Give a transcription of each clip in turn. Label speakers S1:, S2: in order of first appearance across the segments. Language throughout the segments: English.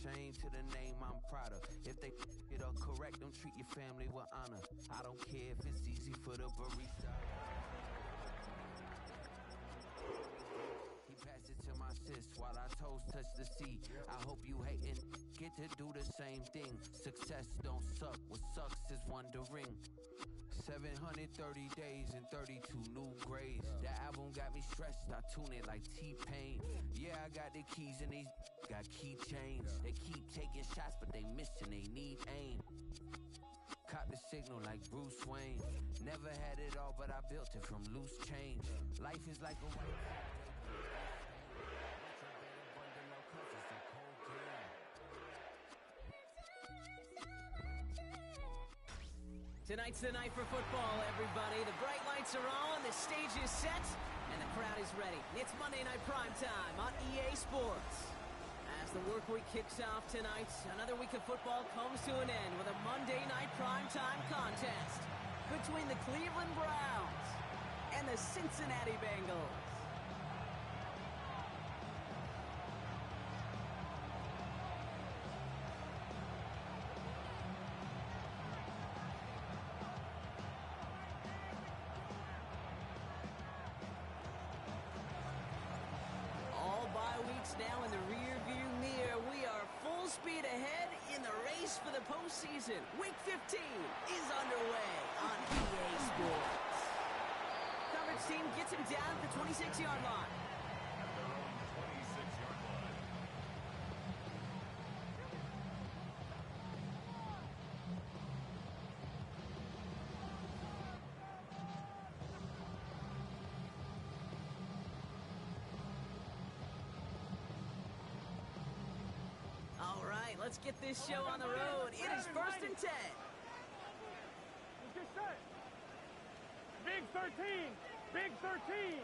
S1: chain to the name I'm proud of. If they it up correct, don't treat your family with honor. I don't care if it's easy for the barista. He passed it to my sis while our toes touch the sea. I hope you hatin', get to do the same thing. Success don't suck, what sucks is wondering. 730 days and 32 new grades. That album got me stressed, I tune it like T-Pain. Yeah, I got the keys and these got keychains. They keep taking shots, but they missing, they need aim. Cop the signal like Bruce Wayne. Never had it all, but I built it from loose change. Life is like a white...
S2: Tonight's the night for football, everybody. The bright lights are on, the stage is set, and the crowd is ready. It's Monday Night Primetime on EA Sports. As the work week kicks off tonight, another week of football comes to an end with a Monday Night Primetime contest between the Cleveland Browns and the Cincinnati Bengals. Now in the rear-view mirror, we are full speed ahead in the race for the postseason. Week 15 is underway on EA Sports. Coverage team gets him down at the 26-yard line.
S3: At their own 26-yard line.
S2: All right, let's get this show on the road. It is 1st and 10.
S4: Let's get set. Big 13. Big 13.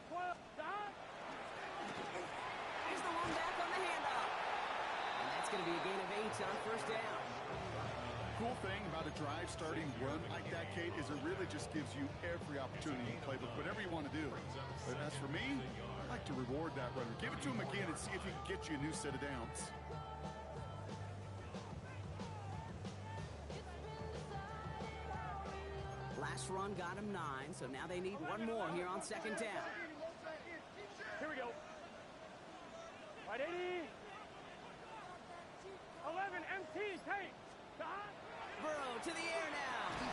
S4: 12. Dot.
S2: Here's the one back on the handoff. And that's going to be a gain of 8 on 1st down.
S5: Cool thing about a drive starting run like that, Kate, is it really just gives you every opportunity to play with whatever you want to do. But as for me, I like to reward that runner. Give it to him again and see if he can get you a new set of downs.
S2: Last run got him 9, so now they need one more here on 2nd down.
S4: Here we go. Right, 80. 11, MT, take. Dot.
S2: Burrow to the air now.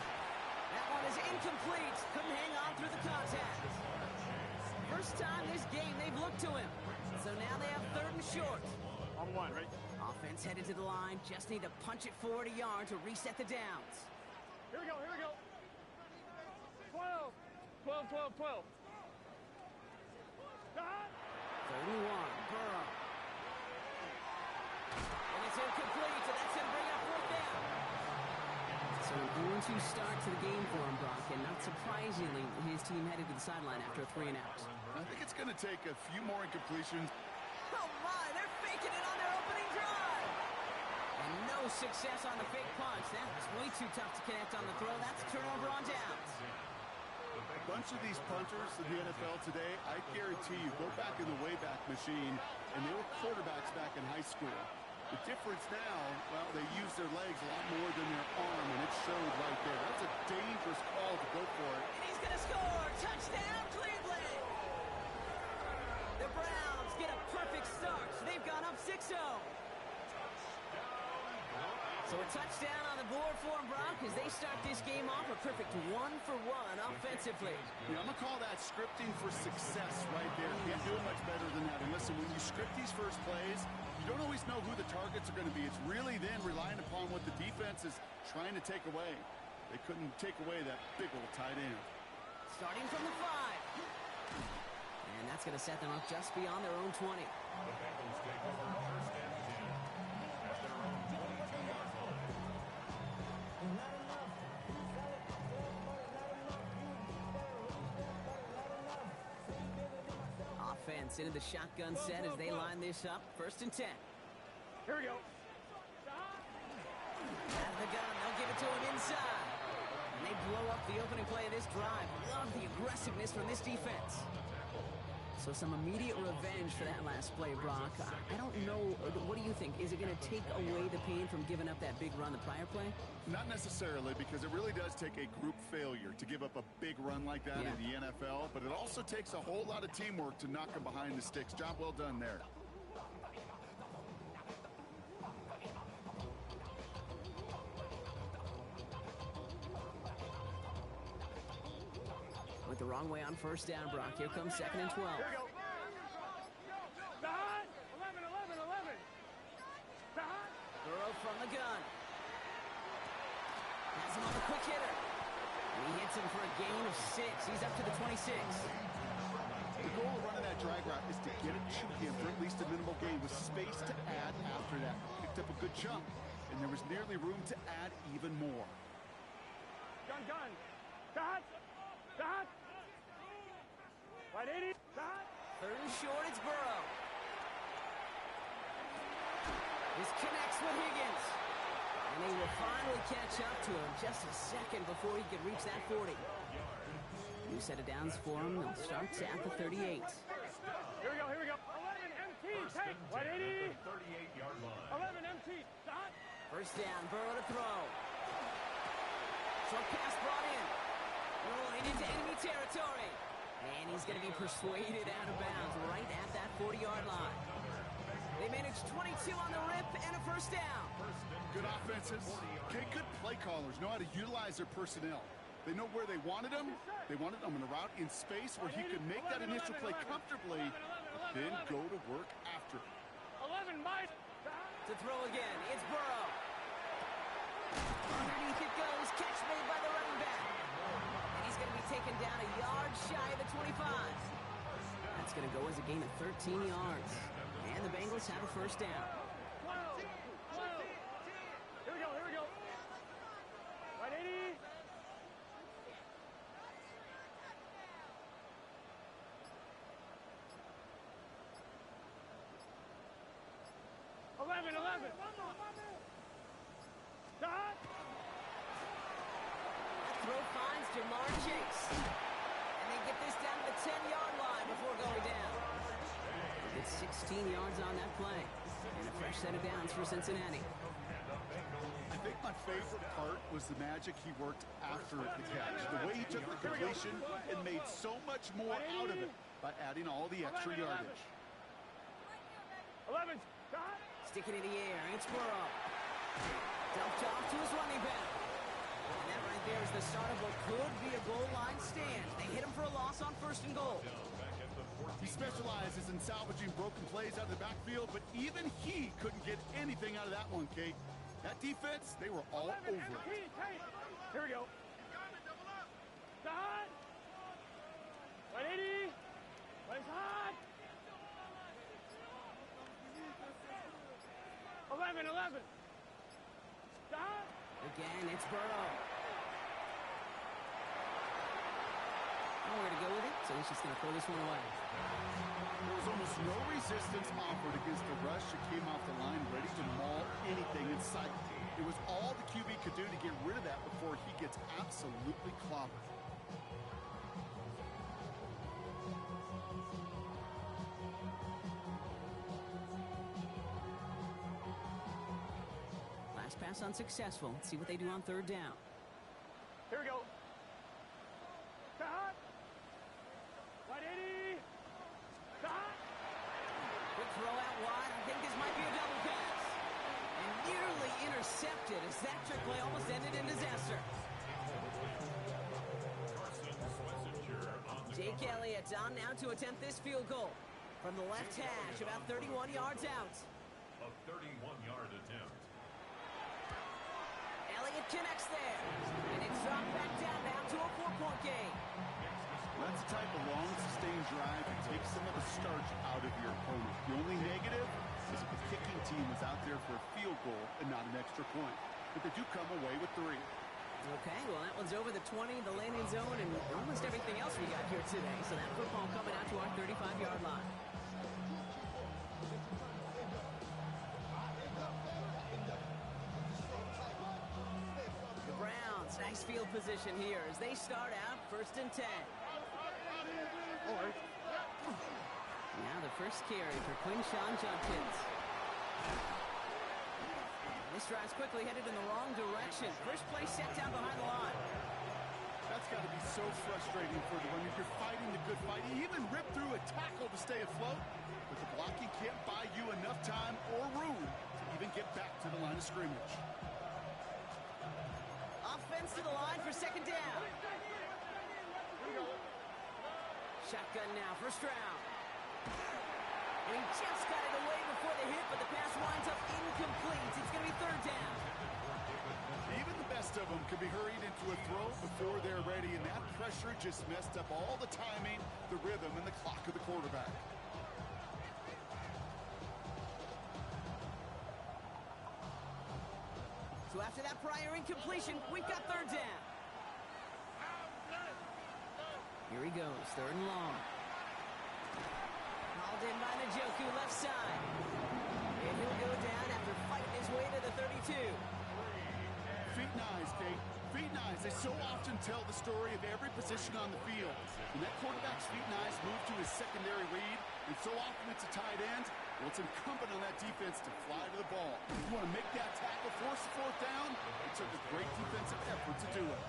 S2: That one is incomplete. Couldn't hang on through the contact. First time this game they've looked to him. So now they have 3rd and short.
S4: On 1, right?
S2: Offense headed to the line. Just need to punch it forward a yard to reset the downs.
S4: Here we go, here we go. 12. 12, 12, 12. Dot.
S2: 31, Burrow. And it's incomplete, and that's going to bring up 4th down. So an 0-2 start to the game for him, Brock, and not surprisingly, his team headed to the sideline after a 3-and-out.
S5: I think it's going to take a few more incompletions.
S2: Oh my, they're faking it on their opening drive! And no success on the fake punch. That was way too tough to connect on the throw. That's a turnover on downs.
S5: A bunch of these punters in the NFL today, I guarantee you, go back in the Wayback Machine, and they were quarterbacks back in high school. The difference now, well, they use their legs a lot more than their arm, and it showed right there. That's a dangerous call to go for it.
S2: And he's going to score! Touchdown, Cleveland! The Browns get a perfect start. They've gone up 6-0. So a touchdown on the board for them, Brock, as they start this game off a perfect 1-for-1 offensively.
S5: Yeah, I'm going to call that scripting for success right there. Can't do it much better than that. And listen, when you script these first plays, you don't always know who the targets are going to be. It's really then relying upon what the defense is trying to take away. They couldn't take away that big old tight end.
S2: Starting from the 5. And that's going to set them up just beyond their own 20.
S3: The Bengals take over 1st and 10 at their own 22-yard line.
S2: Offense into the shotgun set as they line this up. 1st and 10.
S4: Here we go.
S2: Has the gun. They'll give it to him inside. And they blow up the opening play of this drive. Love the aggressiveness from this defense. So some immediate revenge for that last play, Brock. I don't know. What do you think? Is it going to take away the pain from giving up that big run the prior play?
S5: Not necessarily, because it really does take a group failure to give up a big run like that in the NFL, but it also takes a whole lot of teamwork to knock him behind the sticks. Job well done there.
S2: Went the wrong way on first down, Brock. Here comes 2nd and 12.
S4: Here we go. Behind. 11, 11, 11. Behind.
S2: Burrow from the gun. Has him on the quick hitter. And he hits him for a gain of 6. He's up to the 26.
S5: The goal of running that drag route is to get it to him for at least a minimal gain with space to add after that. Picked up a good chunk, and there was nearly room to add even more.
S4: Gun, gun. Behind. Behind. Right 80. Behind.
S2: 3rd and short, it's Burrow. This connects with Higgins. And he will finally catch up to him just a second before he can reach that 40. New set of downs for him. They'll start at the 38.
S4: Here we go, here we go. 11 MT, take. 180.
S3: 38-yard line.
S4: 11 MT, stop.
S2: First down, Burrow to throw. Short pass brought in. Rolling into enemy territory. And he's going to be persuaded out of bounds right at that 40-yard line. They managed 22 on the rip and a first down.
S5: Good offenses. Okay, good play callers know how to utilize their personnel. They know where they wanted him. They wanted him in a route in space where he could make that initial play comfortably, but then go to work after it.
S4: 11 might.
S2: To throw again, it's Burrow. Underneath it goes, catch made by the running back. And he's going to be taken down a yard shy of the 25. That's going to go as a gain of 13 yards. And the Bengals have a first down.
S4: 12. Here we go, here we go. 180. Eleven. Stop.
S2: That throw finds Jamar Chase. And they get this down to the 10-yard line before going down. It's 16 yards on that play. And a fresh set of downs for Cincinnati.
S5: I think my favorite part was the magic he worked after the catch. The way he took the completion and made so much more out of it by adding all the extra yardage.
S4: 11. Stop.
S2: Stick it in the air. It's Burrow. Dumped off to his running back. And that right there is the start of what could be a goal line stand. They hit him for a loss on 1st and goal.
S5: He specializes in salvaging broken plays out of the backfield, but even he couldn't get anything out of that one, Kate. That defense, they were all over it.
S4: Here we go. Stop. 180. Plays hard. 11. Stop.
S2: Again, it's Burrow. Nowhere to go with it, so he's just going to throw this one away.
S5: There was almost no resistance offered against the rush that came off the line ready to maul anything in sight. It was all the QB could do to get rid of that before he gets absolutely clobbered.
S2: Last pass unsuccessful. Let's see what they do on 3rd down.
S4: Here we go. Stop. 180. Stop.
S2: Quick throw out wide. I think this might be a double pass. And nearly intercepted as that trick play almost ended in disaster. Jake Elliott on now to attempt this field goal. From the left hash, about 31 yards out.
S3: A 31-yard attempt.
S2: Elliott connects there. And it's dropped back down now to a 4-point game.
S5: That's the type of long, sustained drive that takes some of the starch out of your opponent. The only negative is if the kicking team was out there for a field goal and not an extra point. But they do come away with 3.
S2: Okay, well, that one's over the 20, the landing zone, and almost everything else we got here today. So that football coming out to our 35-yard line. The Browns, nice field position here as they start out 1st and 10. first carry for Quinshon Judkins. This drive's quickly headed in the wrong direction. First play set down behind the line.
S5: That's got to be so frustrating for the runner. You're fighting the good fight. He even ripped through a tackle to stay afloat, but the blocking can't buy you enough time or room to even get back to the line of scrimmage.
S2: Offense to the line for second down. Shotgun now, first round. And he just got it away before the hit, but the pass winds up incomplete. It's going to be third down.
S5: Even the best of them could be hurried into a throw before they're ready, and that pressure just messed up all the timing, the rhythm, and the clock of the quarterback.
S2: So after that prior incompletion, we've got third down. Here he goes, third and long. Hauled in by Njoku, left side. And he'll go down after fighting his way to the 32.
S5: Feet nice, Kate. Feet nice. They so often tell the story of every position on the field. When that quarterback's feet nice move to his secondary read, and so often it's a tight end, well, it's incumbent on that defense to fly to the ball. You want to make that tackle, force the fourth down. It took a great defensive effort to do it.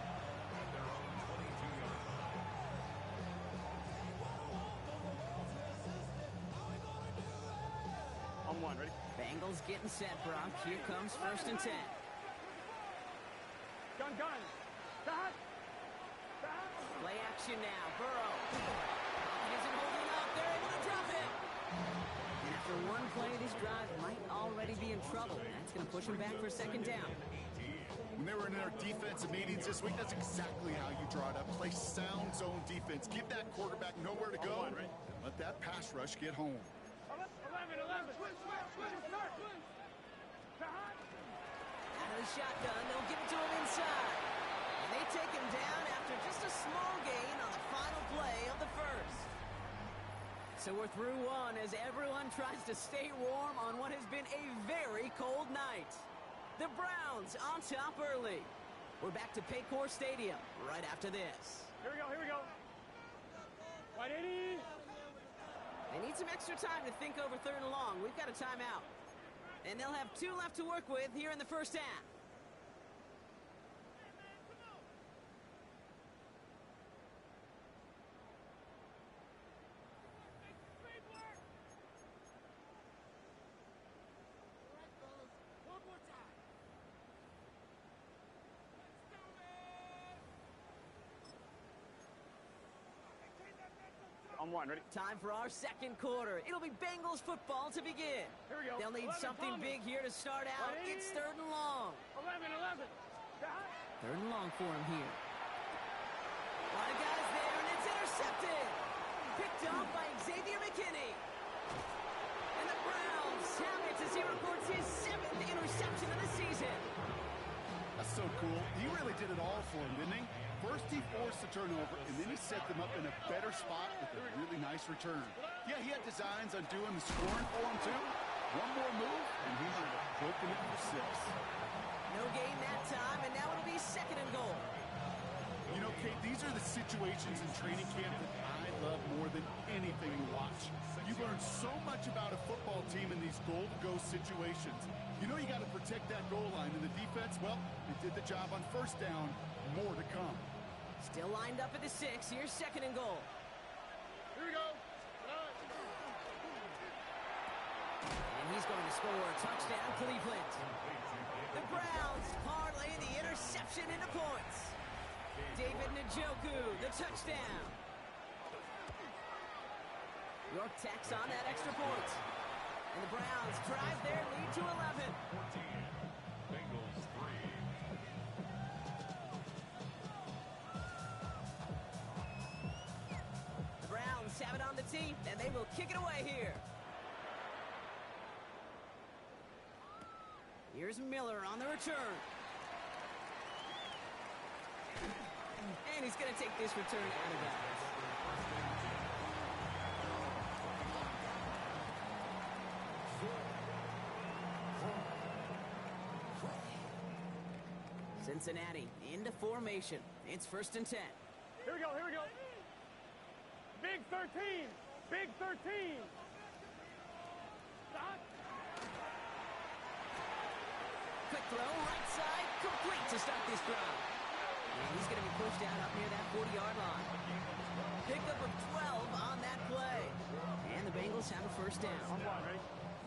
S4: On one, ready?
S2: Bengals getting set, Brock. Here comes first and 10.
S4: Gun. Dot.
S2: Play action now. Burrow. He isn't holding up. They're able to drop it. And after one play, this drive might already be in trouble. That's going to push him back for second down.
S5: When they were in their defensive meetings this week, that's exactly how you draw it up. Play sound zone defense. Give that quarterback nowhere to go, and let that pass rush get home.
S4: 11.
S2: Out of the shotgun, they'll give it to him inside. And they take him down after just a small gain on the final play of the first. So we're through one as everyone tries to stay warm on what has been a very cold night. The Browns on top early. We're back to Paycor Stadium right after this.
S4: Here we go. White 80.
S2: They need some extra time to think over third and long. We've got a timeout. And they'll have 2 left to work with here in the first half.
S4: On one, ready?
S2: Time for our second quarter. It'll be Bengals football to begin.
S4: Here we go.
S2: They'll need
S4: 11,
S2: something
S4: Thomas.
S2: big here to start out.
S4: Ready?
S2: It's third and long.
S4: 11. Dot.
S2: Third and long for him here. A lot of guys there, and it's intercepted. Picked off by Xavier McKinney. And the Browns have it as he reports his 7th interception of the season.
S5: That's so cool. He really did it all for him, didn't he? First he forced the turnover, and then he set them up in a better spot with a really nice return. Yeah, he had designs on doing the scoring for him, too. One more move, and he might have broken it for 6.
S2: No gain that time, and now it'll be second and goal.
S5: You know, Kate, these are the situations in training camp that I love more than anything to watch. You learn so much about a football team in these goal-to-go situations. You know you got to protect that goal line, and the defense, well, they did the job on first down. More to come.
S2: Still lined up at the 6. Here's second and goal.
S4: Here we go.
S2: And he's going to score. Touchdown, Cleveland. The Browns parlay the interception into points. David Njoku, the touchdown. York tacks on that extra point. And the Browns drive their lead to 11.
S3: 14. Bengals 3.
S2: The Browns have it on the tee, and they will kick it away here. Here's Miller on the return. And he's going to take this return out of bounds. Cincinnati into formation. It's first and 10.
S4: Here we go. Big 13.
S2: quick throw, right side, complete to start this drive. And he's going to be pushed out up near that 40-yard line. Pickup of 12 on that play. And the Bengals have a first down.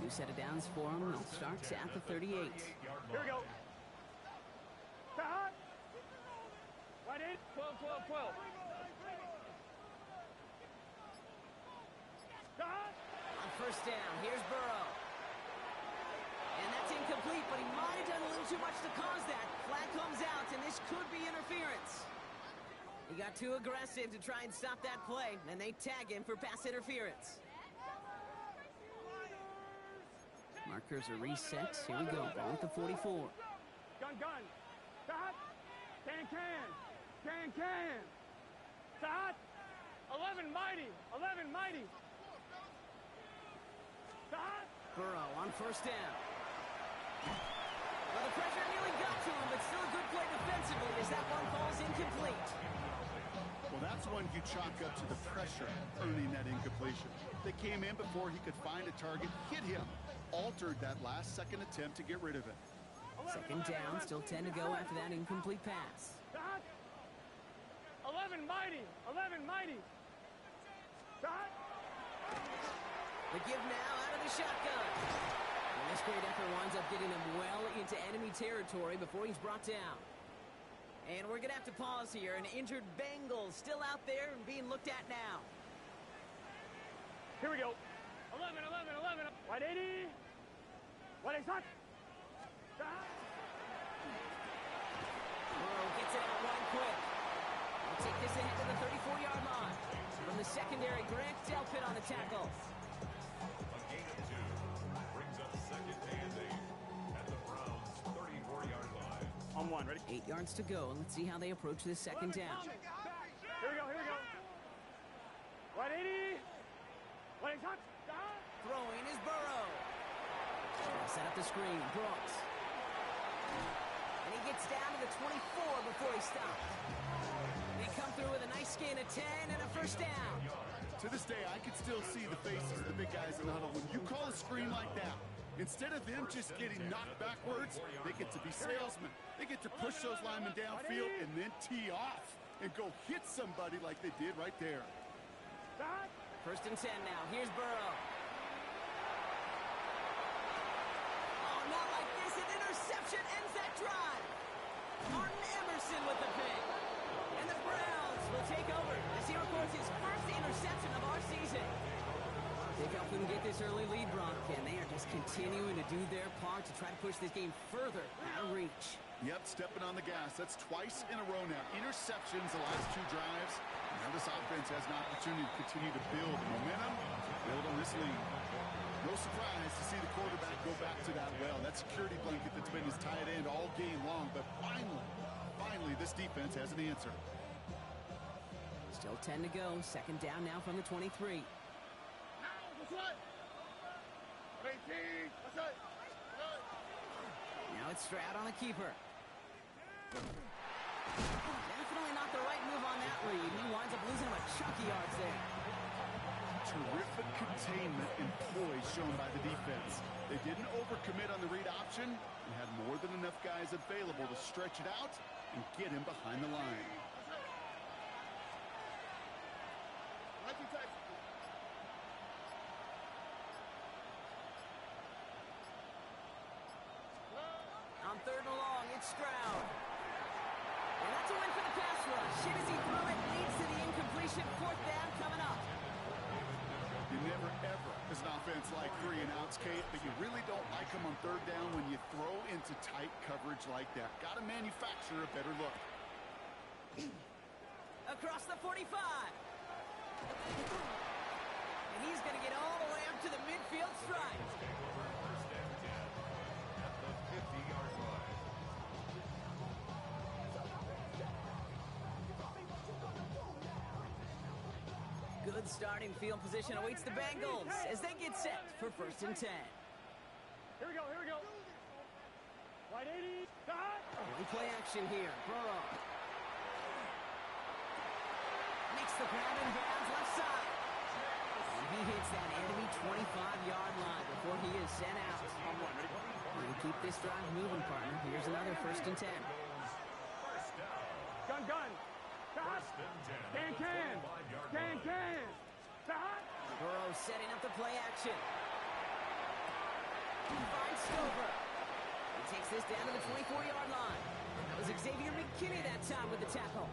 S2: New set of downs for them. They'll start at the 38.
S4: Here we go. Right in. 12, 12, 12.
S2: On first down, here's Burrow. And that's incomplete, but he might have done a little too much to cause that. Flag comes out, and this could be interference. He got too aggressive to try and stop that play, and they tag him for pass interference. Markers are reset. Here we go. Ball at the 44.
S4: Gun. Stop. Can. Stop. 11 mighty. Stop.
S2: Burrow on first down. Well, the pressure nearly got to him, but still a good play defensively as that one falls incomplete.
S5: Well, that's one you chalk up to the pressure earning that incompletion. They came in before he could find a target, hit him, altered that last-second attempt to get rid of it.
S2: Second down, still 10 to go after that incomplete pass.
S4: Stop. 11 mighty. Stop.
S2: The give now out of the shotgun. And this great effort winds up getting him well into enemy territory before he's brought down. And we're going to have to pause here. An injured Bengal still out there and being looked at now.
S4: Here we go. 11. Right 80. Right shot. Stop.
S2: Burrow gets it out one quick. We'll take this ahead to the 34-yard line. From the secondary, Grant Delpit on the tackle.
S3: A gain of 2 brings up second and 8 at the Browns' 34-yard line.
S4: On one, ready?
S2: 8 yards to go. Let's see how they approach this second down.
S4: Here we go. Right 80. Right shot. Stop.
S2: Throwing is Burrow. Set up the screen. Brooks. And he gets down to the 24 before he stops. They come through with a nice gain of 10 and a first down.
S5: To this day, I can still see the faces of the big guys in the huddle. When you call a screen like that, instead of them just getting knocked backwards, they get to be salesmen. They get to push those linemen downfield and then tee off and go hit somebody like they did right there.
S4: Stop.
S2: First and 10 now. Here's Burrow. Oh, not like this. An interception ends that drive. Martin Emerson with the pick. And the Browns will take over as he records his first interception of our season. They couldn't get this early lead, Brock, and they are just continuing to do their part to try to push this game further out of reach.
S5: Yep, stepping on the gas. That's twice in a row now. Interceptions the last 2 drives. Now this offense has an opportunity to continue to build momentum, build on this lead. No surprise to see the quarterback go back to that well. That security blanket that's been his tight end all game long. But finally, this defense has an answer.
S2: Still 10 to go. Second down now from the 23. Now it's Stroud on the keeper. Definitely not the right move on that read. He winds up losing him a chunky yards there.
S5: Terrific containment and poise shown by the defense. They didn't overcommit on the read option and had more than enough guys available to stretch it out and get him behind the line.
S2: On third and long, it's Stroud. And that's a win for the pass rush. Shit as he threw it leads to the incompletion. Fourth down coming up.
S5: You never, ever, as an offense, like 3 and outs, Kate, but you really don't like them on third down when you throw into tight coverage like that. Got to manufacture a better look.
S2: Across the 45. And he's going to get all the way up to the midfield stripe.
S3: First and 10 at the 50-yard line.
S2: Good starting field position awaits the Bengals as they get set for first and 10.
S4: Here we go. Right 80. Stop.
S2: One play action here. Burrow makes the grab and bounds left side. And he hits that enemy 25-yard line before he is sent out. He Keep this drive moving, partner. Here's another 1st and 10.
S4: Gun, gun. Stop. Can. Stop.
S2: Burrow setting up the play action. He finds Stover. He takes this down to the 24-yard line. That was Xavier McKinney that time with the tackle.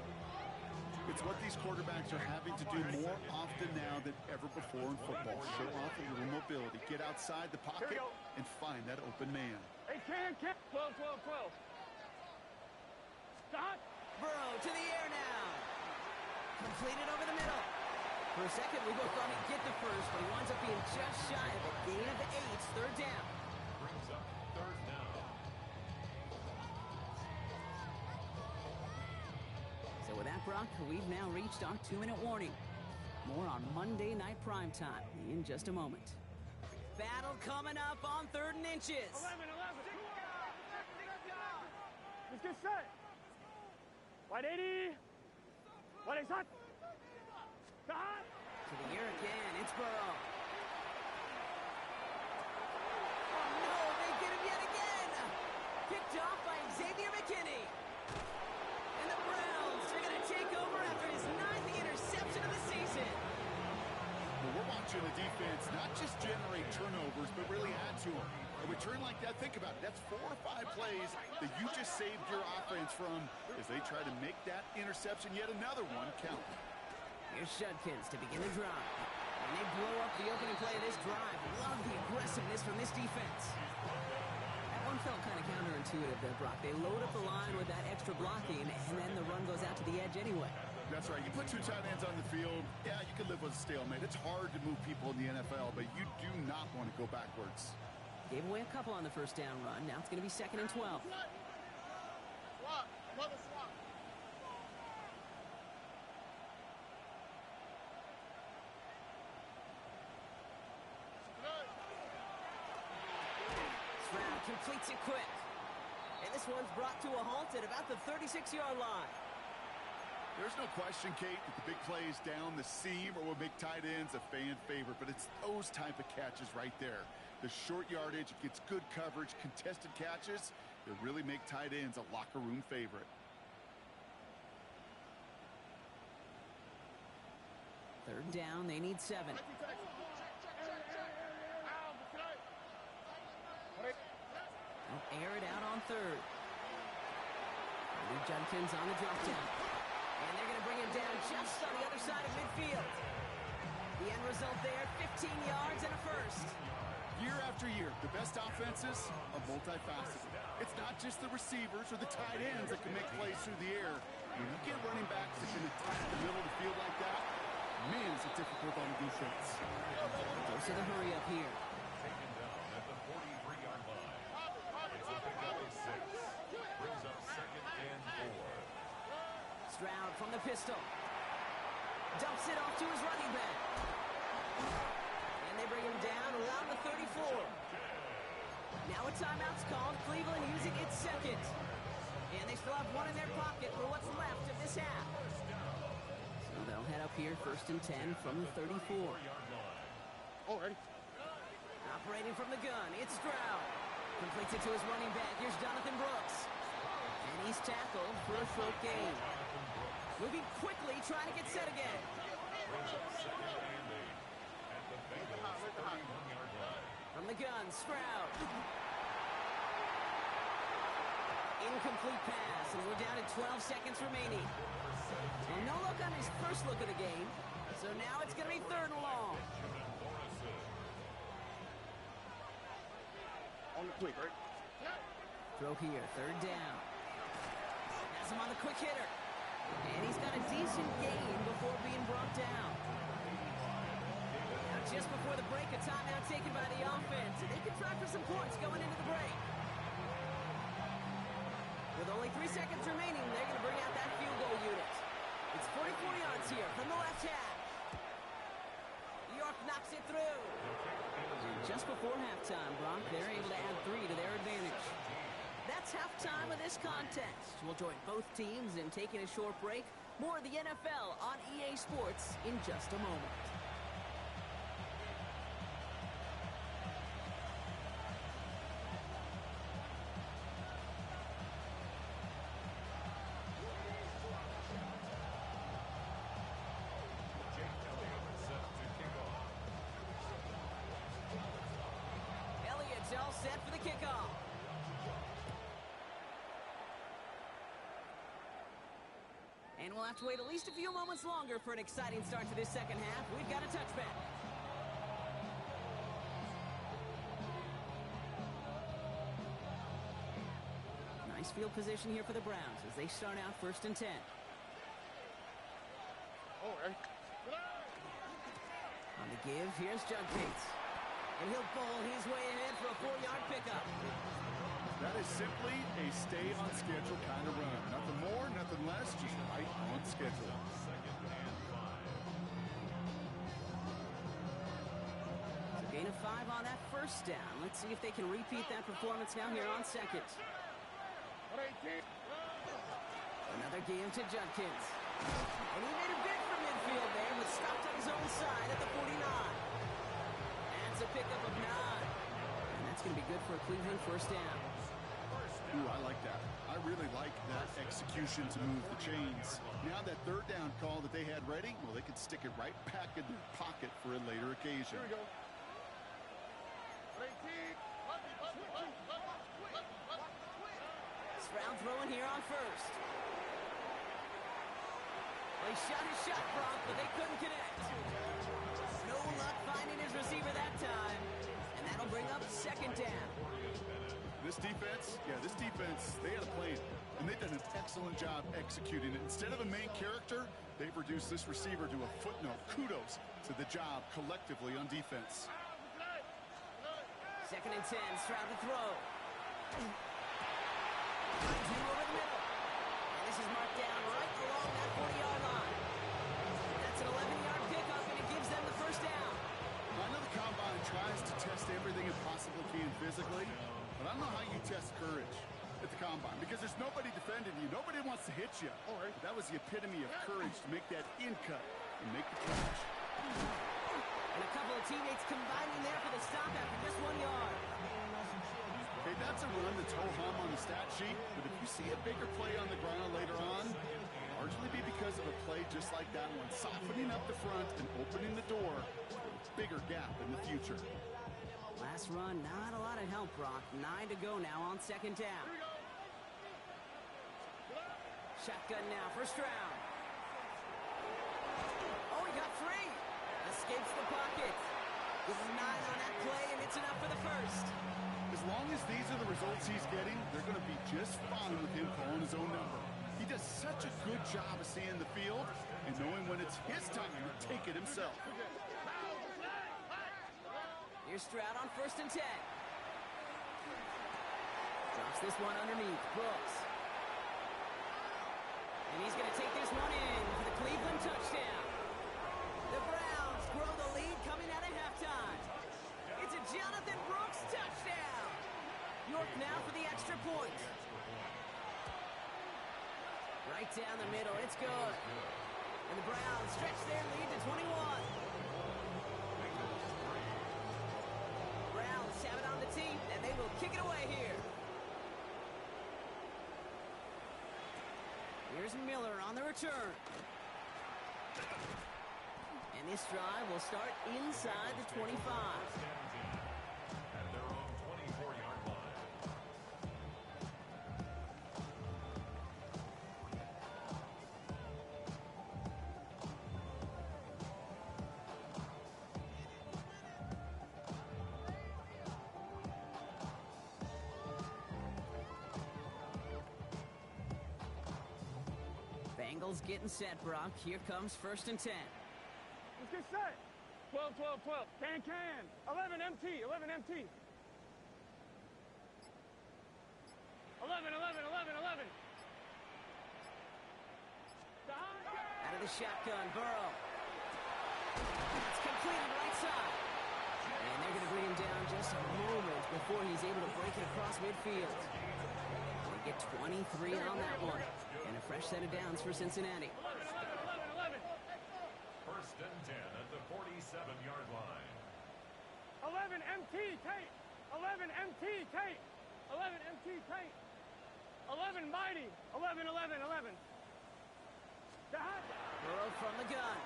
S5: It's what these quarterbacks are having to do more often now than ever before in football. Show off a little mobility. Get outside the pocket and find that open man.
S4: Hey, can. 12. Stop.
S2: Burrow to the air now. Completed over the middle. For a second, we both thought he'd get the first, but he winds up being just shy of a gain of 8. 3rd down.
S3: Brings up 3rd down.
S2: So with that, Brock, we've now reached our 2-minute warning. More on Monday Night Primetime in just a moment. Battle coming up on 3rd and inches.
S4: 11. Let's get set. Wide 80. Wide is hot. Stop.
S2: To the air again. It's Burrow. Oh, no. They get him yet again. Picked off by Xavier McKinney. And the Browns are going to take over after his 9th interception of the season.
S5: Well, we're watching the defense not just generate turnovers, but really add to them. A return like that, think about it. That's 4 or 5 plays that you just saved your offense from as they try to make that interception, yet another one, count.
S2: Here's Judkins to begin the drive. And they blow up the opening play of this drive. Love the aggressiveness from this defense. That one felt kind of counterintuitive there, Brock. They load up the line with that extra blocking, and then the run goes out to the edge anyway.
S5: That's right. You put 2 tight ends on the field, yeah, you can live with a stalemate. It's hard to move people in the NFL, but you do not want to go backwards.
S2: Gave away a couple on the 1st down run. Now it's going to be 2nd and 12. Stroud completes it quick. And this one's brought to a halt at about the 36-yard line.
S5: There's no question, Kate, that the big plays down the seam or will make tight ends a fan favorite, but it's those type of catches right there. The short yardage, it gets good coverage, contested catches that really make tight ends a locker room favorite.
S2: 3rd down, they need 7. They'll air it out on 3rd. Lee Judkins on the drop down. And they're going to bring him down just on the other side of midfield. The end result there, 15 yards and a first.
S5: Year after year, the best offenses are multifaceted. It's not just the receivers or the tight ends that can make plays through the air. When you get running backs that can attack the middle of the field like that, man, is it difficult on the defense.
S2: Goes to the hurry up here.
S3: Taken down at the 43-yard line. It's a pickup of 6. Brings up 2nd and 4.
S2: Stroud from the pistol. Dumps it off to his running back. And they bring him down around the 34. Now a timeout's called. Cleveland using its 2nd. And they still have one in their pocket for what's left of this half. So they'll head up here 1st and 10 from the 34.
S4: Oh, ready.
S2: Operating from the gun, it's Stroud. Completes it to his running back. Here's Jonathan Brooks. And he's tackled for a short gain. Moving quickly, trying to get set again.
S3: Brings up 2nd and 8 at the Bengals 31-yard line.
S2: From the gun, Stroud. Incomplete pass, and we're down to 12 seconds remaining. Well, no look on his first look of the game, so now it's going to be 3rd and long.
S4: On the quick, right?
S2: Throw here, 3rd down. Has him on the quick hitter. And he's got a decent gain before being brought down. Now just before the break, a timeout taken by the offense. And they can try for some points going into the break. With only 3 seconds remaining, they're going to bring out that field goal unit. It's 44 yards here from the left half. York knocks it through. And just before halftime, Brock, they're able to add 3 to their advantage. That's halftime of this contest. We'll join both teams in taking a short break. More of the NFL on EA Sports in just a moment. set for the kickoff. And we'll have to wait at least a few moments longer for an exciting start to this second half. We've got a touchback. Nice field position here for the Browns as they start out 1st and 10. On the give, here's Judkins. And he'll bowl his way ahead for a 4-yard pickup.
S5: That is simply a stay-on-schedule kind of run. Nothing more, nothing less, just right on schedule.
S2: So gain of 5 on that first down. Let's see if they can repeat that performance now here on second. Another give to Judkins. And he made a bid from midfield there, but stopped on his own side at the 49. That's a pickup of 9. And that's going to be good for a Cleveland first down.
S5: Ooh, I like that. I really like that execution to move the chains. Now that 3rd down call that they had ready, well, they could stick it right back in their pocket for a later occasion.
S4: Here we go.
S2: Stroud throwing here on first. Well, he shot his shot, Brock, but they couldn't connect. No luck finding his receiver that time. And that'll bring up 2nd down.
S5: This defense, they had a plan, and they've done an excellent job executing it. Instead of a main character, they've reduced this receiver to a footnote. Kudos to the job collectively on defense.
S2: 2nd and 10, Stroud to throw. Two over the middle. And this is marked down right along that 40-yard line. That's an 11-yard pickup, and it gives them the first down.
S5: I know the Combine tries to test everything it possibly can physically, but I don't know how you test courage at the Combine, because there's nobody defending you. Nobody wants to hit you. That was the epitome of courage to make that in cut and make the catch.
S2: And a couple of teammates combining there for the stop after just 1 yard.
S5: Okay, that's a run that's ho-hum on the stat sheet, but if you see a bigger play on the ground later on, largely be because of a play just like that one, softening up the front and opening the door for a bigger gap in the future.
S2: Last run, not a lot of help, Brock. 9 to go now on 2nd down. Shotgun now for Stroud. Oh, he got free. Escapes the pocket. This is 9 on that play, and it's enough for the first.
S5: As long as these are the results he's getting, they're going to be just fine with him calling his own number. He does such a good job of seeing the field and knowing when it's his time to take it himself.
S2: Here's Stroud on 1st and 10. Drops this one underneath. Brooks. And he's going to take this one in for the Cleveland touchdown. The Browns grow the lead coming out of halftime. It's a Jonathan Brooks touchdown. York now for the extra point. Right down the middle. It's good. And the Browns stretch their lead to 21. Browns have it on the team, and they will kick it away here. Here's Miller on the return. And this drive will start inside the 25.
S3: At their own 24-yard line.
S2: Bengals getting set, Brock. Here comes 1st and 10.
S4: Let's get set. 12, 12, 12. Can. 11 MT. 11 MT. 11, 11, 11, 11.
S2: Out of the shotgun, Burrow. It's completed right side. And they're going to bring him down just a moment before he's able to break it across midfield. They get 23 on that one. And a fresh set of downs for Cincinnati.
S4: 11, 11, 11, 11.
S3: 1st and 10 at the 47-yard line.
S4: 11 MT Tate. 11 MT Tate. 11 MT Tate. 11 Mighty. 11, 11, 11.
S2: Burrow from the gun.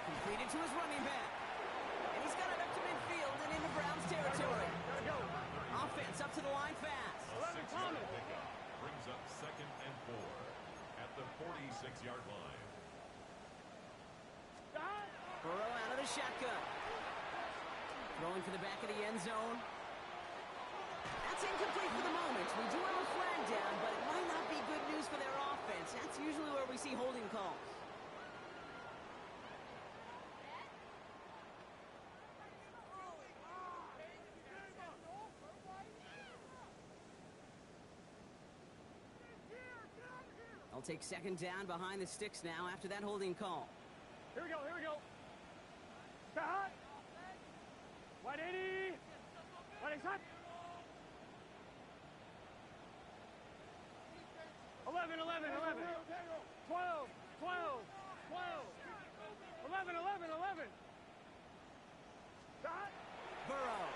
S2: Completed to his running back. And he's got it up to midfield and into Brown
S3: 36-yard line.
S2: Burrow out of the shotgun. Throwing for the back of the end zone. That's incomplete for the moment. We do have a flag down, but it might not be good news for their offense. That's usually where we see holding calls. I'll take second down behind the sticks now after that holding call.
S4: Here we go, here we go. Hot. Wide 80. Wide hot. 11, 11, 11. 12, 12, 12. 11, 11, 11. Hot.
S2: Burrow.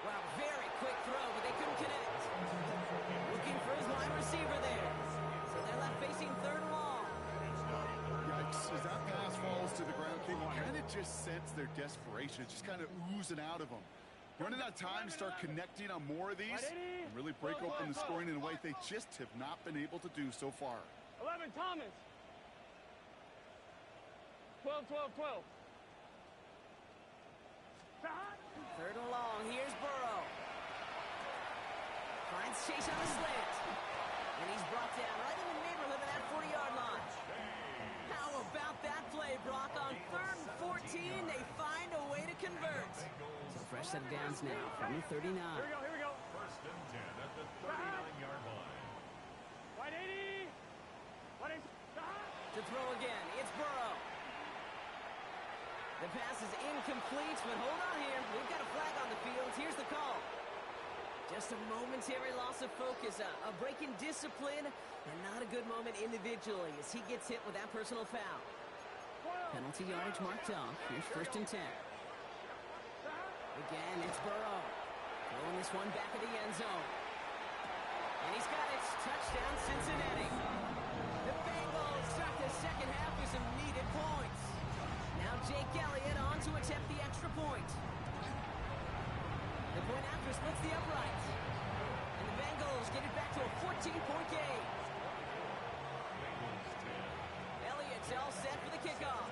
S2: Wow, very quick throw, but they couldn't connect. Looking for his wide receiver there. So they're left facing third and long.
S5: Yikes, as that pass falls to the ground, can you kind of just sense their desperation? It's just kind of oozing out of them. Running out of time to start connecting on more of these and really break open the scoring in a way they just have not been able to do so far.
S4: 11, Thomas. 12, 12, 12.
S2: Third and long. Here's Burrow. Finds Chase on the slant. And he's brought down right in the neighborhood of that 40-yard line. How about that play, Brock? On 3rd and 14, they find a way to convert. So fresh set of downs now from the 39.
S4: Here we go, here we go.
S3: First and 10 at the 39-yard line.
S4: Wide 80. Wide 80.
S2: To throw again, it's Burrow. The pass is incomplete, but hold on here. We've got a flag on the field. Here's the call. Just a momentary loss of focus, a break in discipline, and not a good moment individually as he gets hit with that personal foul. Penalty yardage marked off. Here's first and 10. Again, it's Burrow. Throwing this one back of the end zone. And he's got it. Touchdown, Cincinnati. The Bengals start the second half with some needed points. Now Jake Elliott on to attempt the extra point. The point after splits the upright. And the Bengals get it back to a 14-point game. Elliott's all set for the kickoff.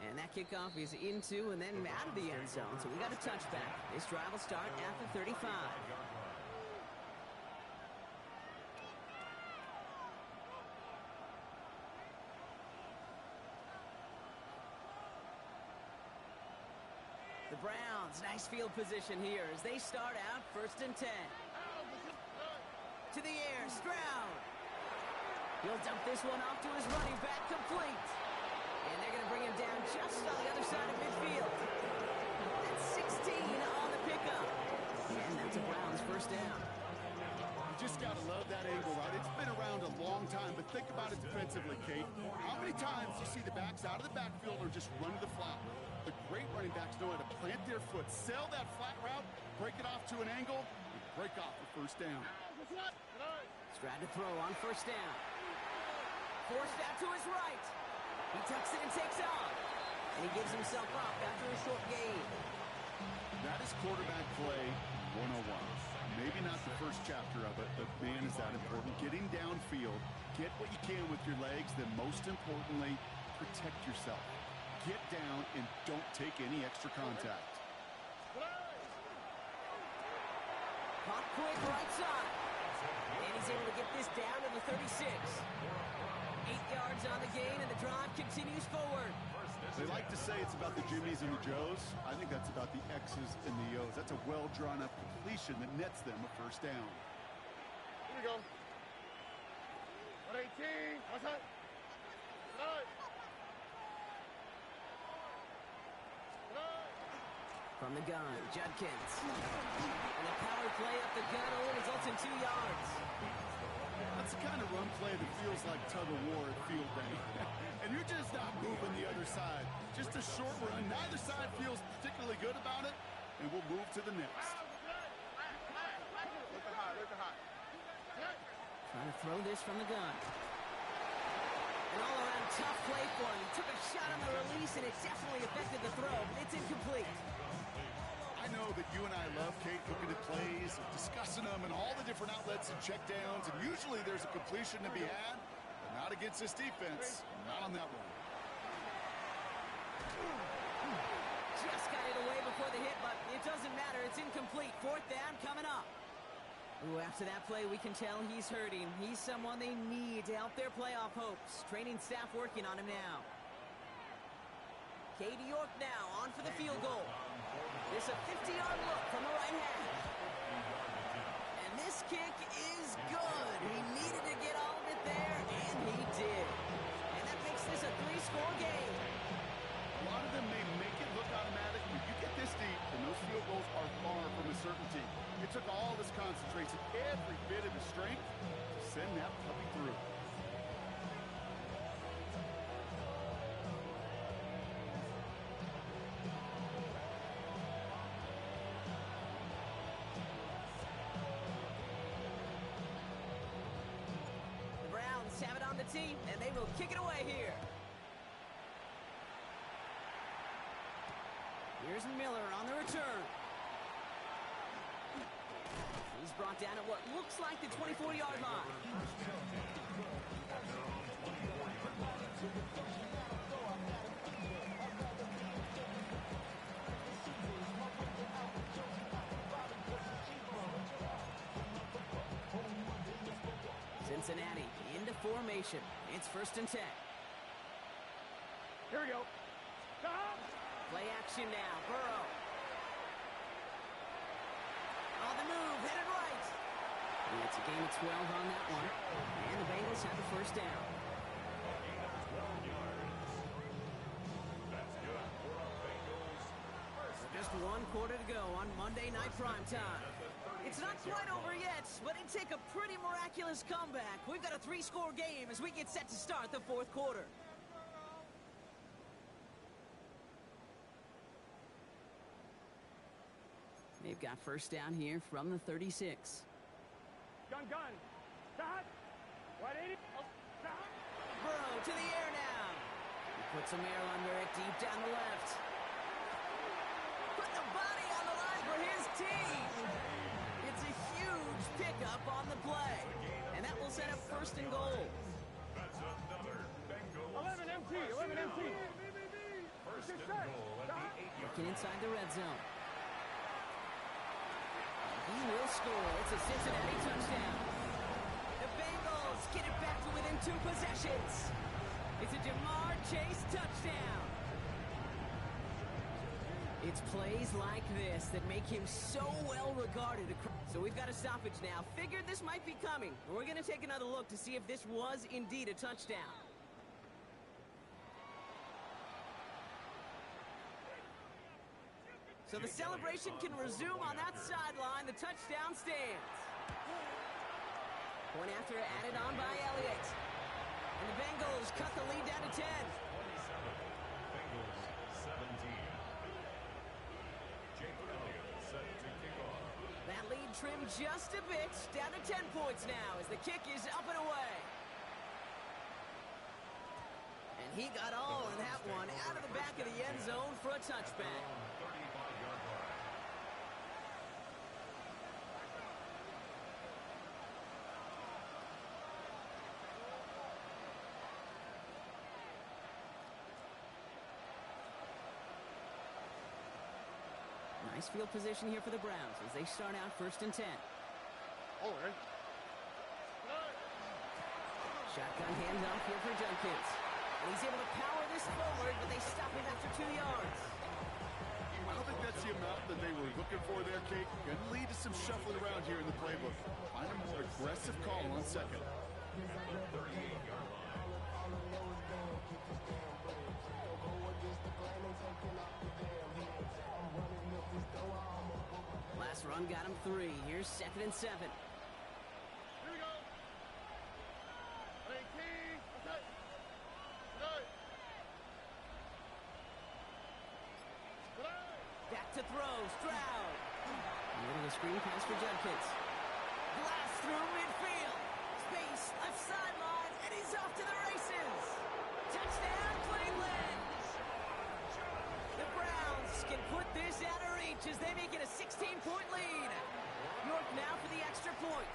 S2: And that kickoff is into and then out of the end zone. So we got a touchback. This drive will start at the 35. The Browns, nice field position here as they start out first and 10. To the air, Stroud. He'll dump this one off to his running back, complete. And they're going to bring him down just on the other side of midfield. That's 16 on the pickup. And that's a Browns first down.
S5: You just got to love that angle, right? It's been around a long time, but think about it defensively, Kate. How many times you see the backs out of the backfield or just run to the flat? The great running backs know how to plant their foot, sell that flat route, break it off to an angle, and break off for first down.
S2: Stroud to throw on first down. Forced out to his right. He tucks it and takes off. And he gives himself up after a short gain.
S5: That is quarterback play 101. Maybe not the first chapter of it, but man, is that important. Getting downfield, get what you can with your legs, then most importantly, protect yourself. Get down and don't take any extra contact.
S2: Pop quick right side. And he's able to get this down to the 36. 8 yards on the gain, and the drive continues forward.
S5: They like to say it's about the Jimmies and the Joes. I think that's about the X's and the O's. That's a well-drawn-up completion that nets them a first down.
S4: Here we go. 118. What's that?
S2: From the gun, Judkins. And the power play up the gun only results in 2 yards.
S5: That's the kind of run play that feels like tug-of-war at field day. And you're just not moving the other side. Just a short run. Neither side feels particularly good about it. And we'll move to the next.
S2: Trying to throw this from the gun. An all-around tough play for him. He took a shot on the release, and it definitely affected the throw, but it's incomplete.
S5: I know know that you and I love, Kate, looking at plays, discussing them, and all the different outlets and checkdowns, and usually there's a completion to be had, but not against this defense. Not on that one.
S2: Just got it away before the hit, but it doesn't matter. It's incomplete. Fourth down coming up. Ooh, after that play, we can tell he's hurting. He's someone they need to help their playoff hopes. Training staff working on him now. Katie York now on for the field goal. It's a 50-yard look from the right hand. And this kick is good. He needed to get all of it there, and he did. And that makes this a 3-score game.
S5: A lot of them may make it look automatic, but you get this deep, and those field goals are far from a certainty. It took all this concentration, every bit of his strength, to send that puppy through.
S2: The Browns have it on the tee, and they will kick it away here. Here's Miller on the return. He's brought down at what looks like the 24-yard line. Cincinnati into formation. It's 1st and 10.
S4: Here we go. Stop.
S2: Play action now. Burrow. On the move, headed right. And it's a gain of 12 on that one. And the Bengals have the 1st down. Just 1 quarter to go on Monday Night Primetime. It's not quite over yet, but it'd take a pretty miraculous comeback. We've got a 3-score game as we get set to start the 4th quarter. They've got 1st down here from the 36.
S4: Gun. Stop. 180. Stop.
S2: Burrow to the air now. He puts some air under it deep down the left. Put the body on the line for his team. It's a huge pickup on the play. And that will set up 1st and goal.
S3: That's another Bengal.
S4: 11 MT. 11 MT.
S3: First and goal at the 8-yard
S2: Looking inside the red zone. He will score. It's a Cincinnati touchdown. The Bengals get it back to within 2 possessions. It's a Jamar Chase touchdown. It's plays like this that make him so well regarded. So we've got a stoppage now. Figured this might be coming. We're going to take another look to see if this was indeed a touchdown. So the celebration can resume on that sideline. The touchdown stands. Point after added on by Elliott. And the Bengals cut the lead down to 10.
S3: 27. Bengals 17. Jake Elliott set to kick off.
S2: That lead trimmed just a bit. Down to 10 points now as the kick is up and away. And he got all of that one out of the back of the end zone for a touchback.
S3: 35-yard line.
S2: Nice field position here for the Browns as they start out 1st and 10. Shotgun handoff here for Judkins. And he's able to power this forward, but they stop him after 2 yards.
S5: I don't think that's the amount that they were looking for there, Kate. Going to lead to some shuffling around here in the playbook. Find a more aggressive call on 2nd.
S3: At the 38-yard line.
S2: Last run got him 3. Here's 2nd and 7.
S4: Here we go. Hey, Key. Okay.
S2: Back to throw. Stroud. A little screen pass for Judkins. Blast through midfield. Space, left sideline, and he's off to the races. Touchdown, Cleveland. The Browns can put this out of reach as they make it a 16-point lead. York now for the extra point.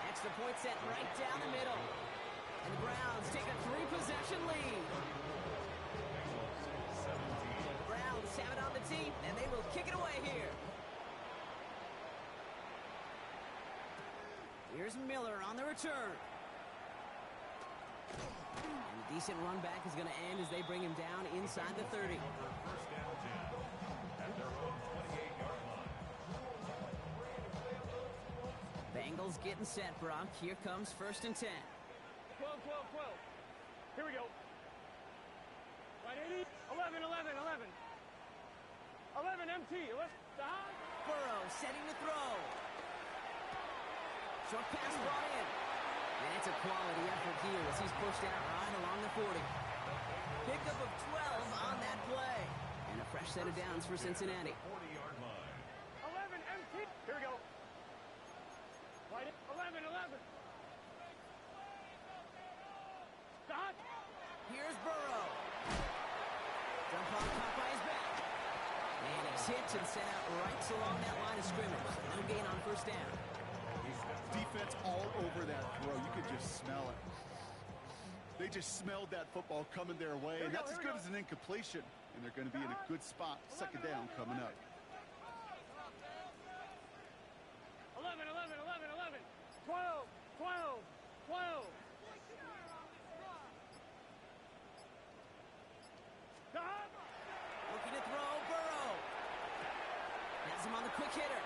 S2: Extra point set right down the middle. And the Browns take a 3-possession lead. The Browns have it on the tee, and they will kick it away here. Here's Miller on the return. And a decent run back is going to end as they bring him down inside the 30.
S3: First down 10 at their own 28-yard line.
S2: Bengals getting set, Brock. Here comes 1st and 10.
S4: 12, 12, 12. Here we go. Right, 80. 11, 11, 11. 11 MT. Let's stop.
S2: Burrow setting to throw. Short pass brought in. And it's a quality effort here as he's pushed out right along the 40. Pickup of 12 on that play. And a fresh set of downs for Cincinnati.
S3: 40-yard line.
S4: 11 MT. Here we go. Right, 11, 11. Stop.
S2: Here's Burrow. Jump on caught by his back. And he's hit and sent out right along that line of scrimmage. So no gain on 1st down.
S5: Defense all over that throw. You could just smell it. They just smelled that football coming their way, and that's as good as an incompletion. And they're going to be in a good spot. 2nd down coming up.
S4: 11, 11, 11, 11. 12, 12, 12. Stop.
S2: Looking to throw, Burrow. Has him on the quick hitter.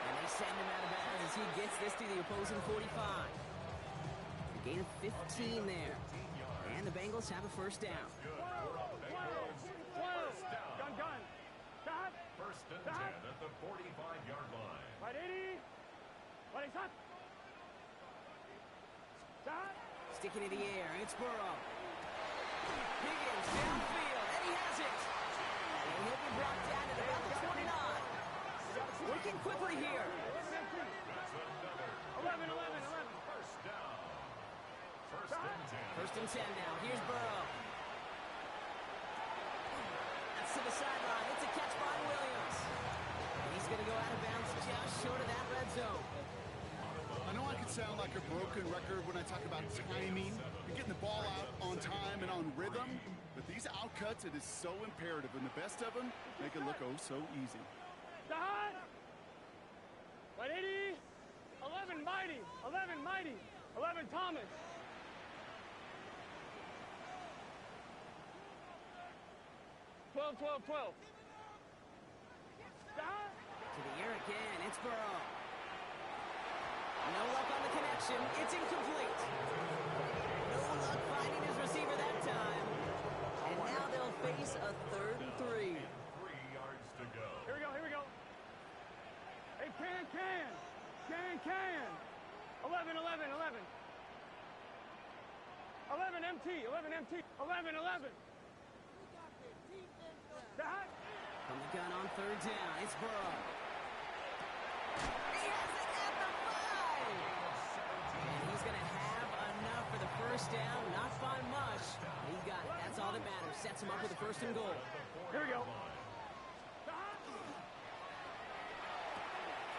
S2: And they send him out of bounds as he gets this to the opposing 45. A gain of 15 there. And the Bengals have a 1st down.
S4: 12, 12. Gun, gun. Stop.
S3: 1st and 10 at the 45-yard line.
S4: Right, 80. Right, stop. Stop.
S2: Sticking in the air, it's Burrow. Higgins downfield, and he has it. And he'll be brought down at about the 29. Working quickly here.
S4: 11, 11, 11.
S3: First down. First and 10.
S2: 1st and 10 now. Here's Burrow. That's to the sideline. It's a catch by Williams. And he's going to go out of bounds just short of that red zone.
S5: I know I can sound like a broken record when I talk about timing and getting the ball out on time and on rhythm, but these outcuts, it is so imperative, and the best of them make it look oh so easy.
S4: Stop. Right, 80. 11 Mighty. 11 Mighty. 11 Thomas. Twelve, 12, 12. Stop.
S2: To the air again. It's Burrow. No luck on the connection. It's incomplete. No luck finding his receiver that time. And now they'll face a 3rd and 3.
S3: 3 yards to go.
S4: Here we go, here we go. Hey, can. 11, 11, 11. 11 MT, 11 MT, 11, 11. Stop.
S2: From the gun on 3rd down, it's Burrow. He has it at the 5. And he's going to have enough for the 1st down. Not by much. He got it. That's all that matters. Sets him up with the 1st and goal.
S4: Here we go.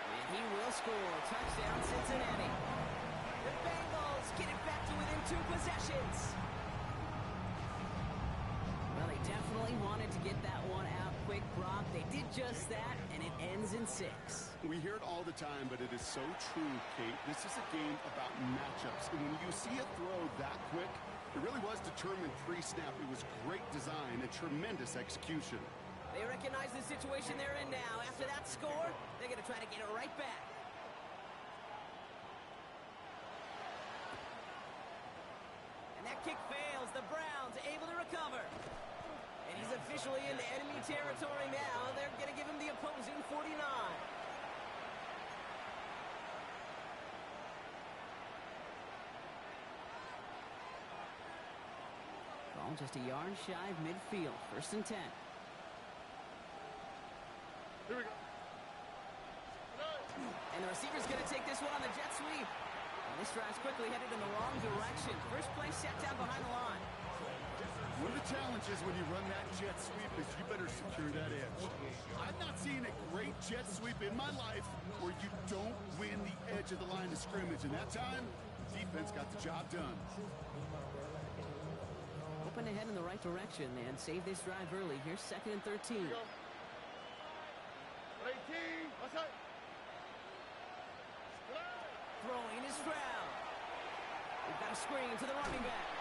S2: And he will score. Touchdown, Cincinnati. The Bengals get it back to within 2 possessions. Well, they definitely wanted to get that one out quick, Brock. They did just that, and it ends in 6.
S5: We hear it all the time, but it is so true, Kate. This is a game about matchups. And when you see a throw that quick, it really was determined pre-snap. It was great design and tremendous execution.
S2: They recognize the situation they're in now. After that score, they're going to try to get it right back. And that kick fails. The Browns able to recover. And he's officially into enemy territory now. They're going to give him the opposing 49. Ball just a yard shy of midfield. 1st and 10.
S4: Here we go.
S2: And the receiver's going to take this one on the jet sweep. And this drive's quickly headed in the wrong direction. First play set down behind the line.
S5: One of the challenges when you run that jet sweep is you better secure that edge. I've not seen a great jet sweep in my life where you don't win the edge of the line of scrimmage. And that time, the defense got the job done.
S2: Hoping to head in the right direction and save this drive early. Here's 2nd and 13.
S4: 18. What's that?
S2: Throwing is Stroud. We've got a screen to the running back.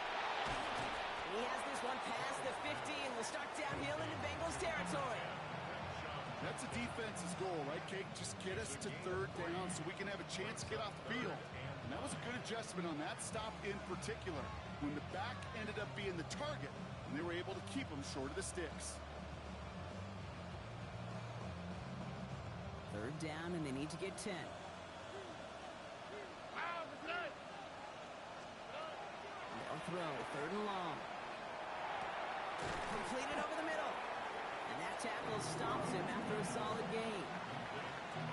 S2: He has this one past the 50 and will start downhill into Bengals territory.
S5: That's a defense's goal, right, Cake? Just get us to 3rd down so we can have a chance to get off the field. And that was a good adjustment on that stop in particular, when the back ended up being the target, and they were able to keep him short of the sticks.
S2: 3rd down, and they need to get 10. They'll throw, 3rd and long. Completed over the middle. And that tackle stops him after a solid gain.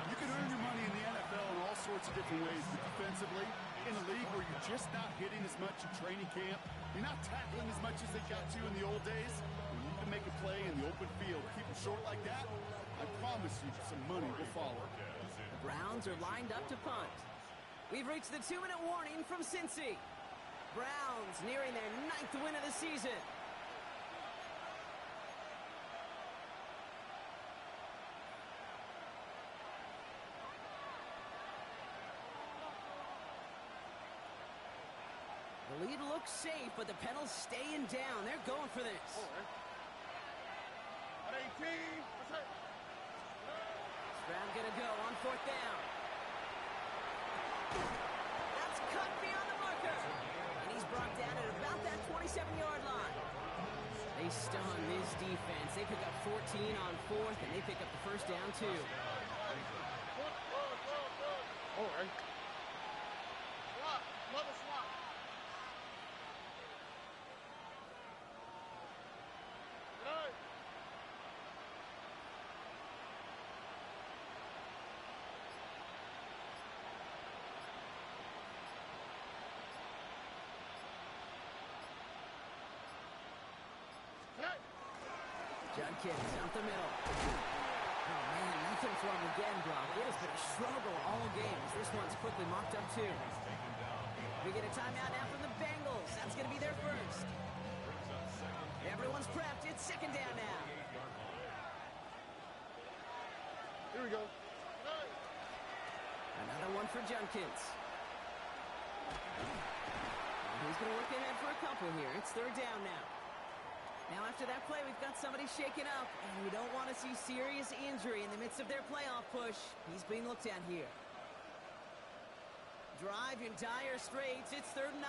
S5: You can earn your money in the NFL in all sorts of different ways, but defensively, in a league where you're just not hitting as much in training camp, you're not tackling as much as they got to in the old days, you need to make a play in the open field. Keep it short like that, I promise you some money will follow.
S2: The Browns are lined up to punt. We've reached the 2-minute warning from Cincy. Browns nearing their 9th win of the season. The lead looks safe, but the Penals staying down. They're going for this.
S4: At 18. What's that?
S2: Stroud gonna go on 4th down. That's cut beyond the marker. And he's brought down at about that 27-yard line. They stun this defense. They pick up 14 on 4th, and they pick up the 1st down, too.
S4: All right. Swap. Mother swap. Good.
S2: Judkins up the middle. Oh, man, nothing for him again, Brock. It has been a struggle all game. This one's quickly mocked up, too. We get a timeout now from the Bengals. That's going to be their first. Everyone's prepped. It's 2nd down now.
S4: Here we go.
S2: Another one for Judkins. He's going to look ahead for a couple here. It's 3rd down now. Now, after that play, we've got somebody shaken up, and we don't want to see serious injury in the midst of their playoff push. He's being looked at here. Drive in dire straits. It's 3rd and 9.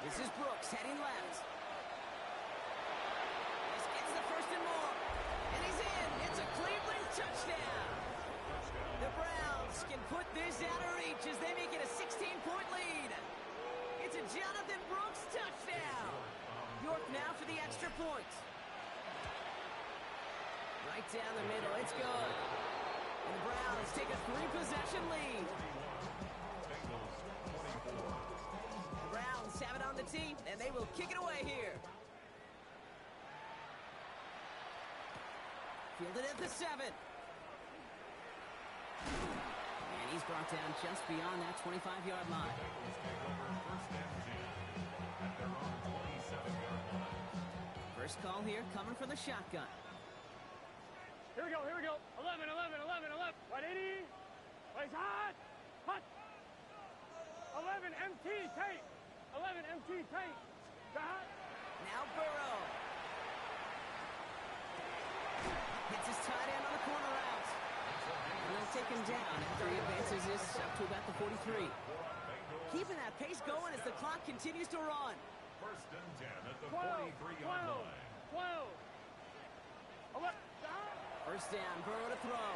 S2: This is Brooks heading left. This gets the 1st and more. And he's in. It's a Cleveland touchdown. The Browns can put this out of reach as they make it a 16-point lead. It's a Jonathan Brooks touchdown. York now for the extra point. Right down the middle. It's good. And the Browns take a 3-possession lead. The Browns have it on the tee, and they will kick it away here. Fielded at the 7. And he's brought down just beyond that 25-yard line. First call here coming from the shotgun.
S4: Here we go. 11. Right, 80. Right, hot. 11 MT tape. 11 MT tape. Hot.
S2: Now Burrow. Hits his tight end on the corner route. And they'll take him down after he advances this up to about the 43. Keeping that pace going as the clock continues to run.
S3: 1st and 10 at the
S4: 12.
S3: 43-yard line.
S4: 12. 11.
S2: 1st down, Burrow to throw.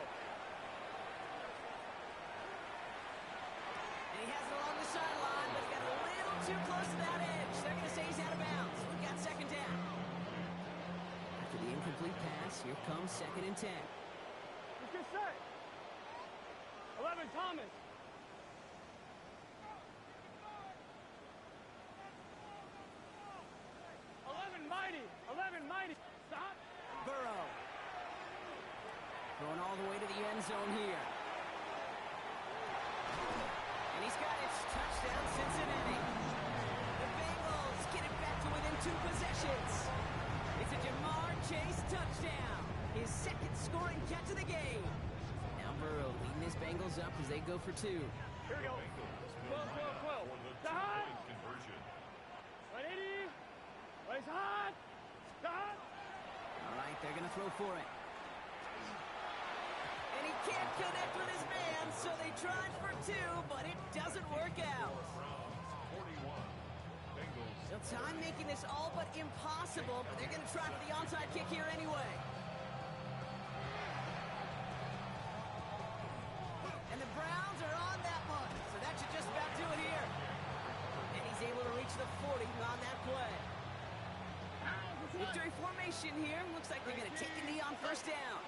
S2: And he has it along the sideline, but he got a little too close to that edge. They're going to say he's out of bounds. We've got 2nd down. After the incomplete pass, here comes 2nd and 10.
S4: Let's get set. 11 Thomas.
S2: Going all the way to the end zone here. And he's got it. Touchdown, Cincinnati. The Bengals get it back to within 2 possessions. It's a Jamar Chase touchdown. His second scoring catch of the game. Now Burrow leading his Bengals up as they go for 2.
S4: Here we go. 12. The hot. Right, 80. Right, hot. The hot.
S2: All right, they're going to throw for it. And he can't connect with his man, so they tried for 2, but it doesn't work out. So time making this all but impossible, but they're going to try for the onside kick here anyway. And the Browns are on that one, so that should just about do it here. And he's able to reach the 40 on that play. Victory formation here. Looks like they're going to take a knee on first down.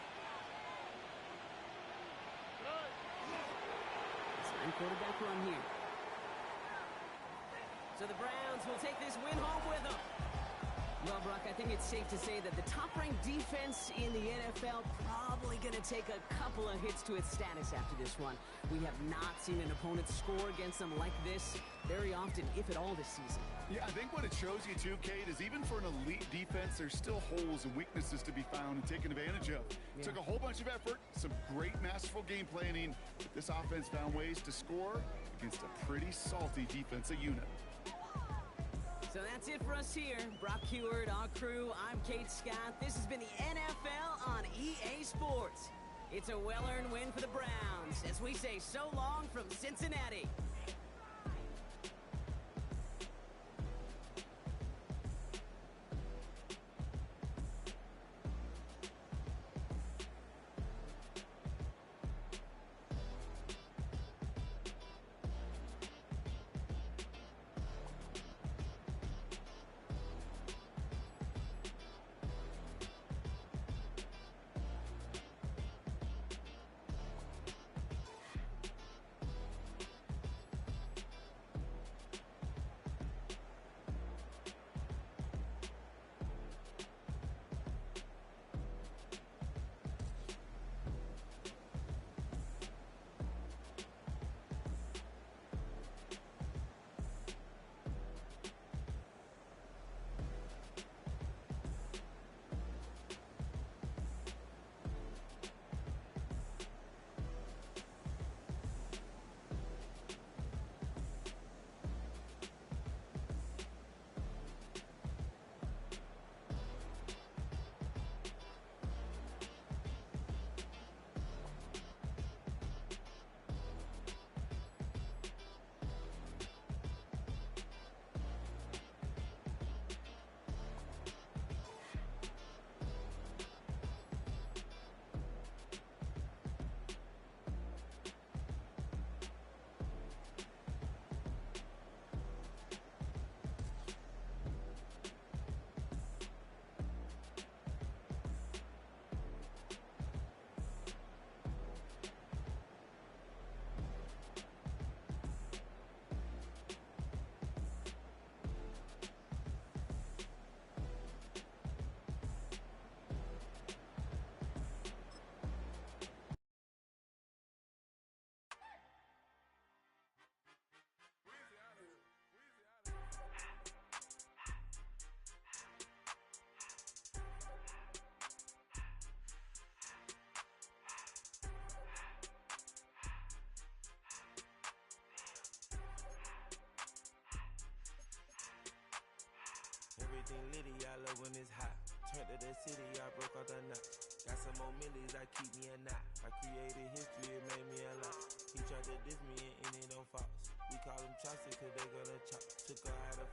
S2: Sign quarterback run here. So the Browns will take this win home with them. Well, Brock, I think it's safe to say that the top-ranked defense in the NFL probably going to take a couple of hits to its status after this one. We have not seen an opponent score against them like this very often, if at all, this season.
S5: Yeah, I think what it shows you too, Kate, is even for an elite defense, there's still holes and weaknesses to be found and taken advantage of. It took a whole bunch of effort, some great masterful game planning, but this offense found ways to score against a pretty salty defensive unit.
S2: So that's it for us here. Brock Huard, our crew, I'm Kate Scott. This has been the NFL on EA Sports. It's a well-earned win for the Browns as we say so long from Cincinnati.
S6: Everything litty, I love when it's hot. Turned to the city, I broke out the knot. Got some more millies, I keep me a knot. I created history, it made me a lot. He tried to diss me and it don't false. We call him Chaucer, cause they gonna chop. Took her out of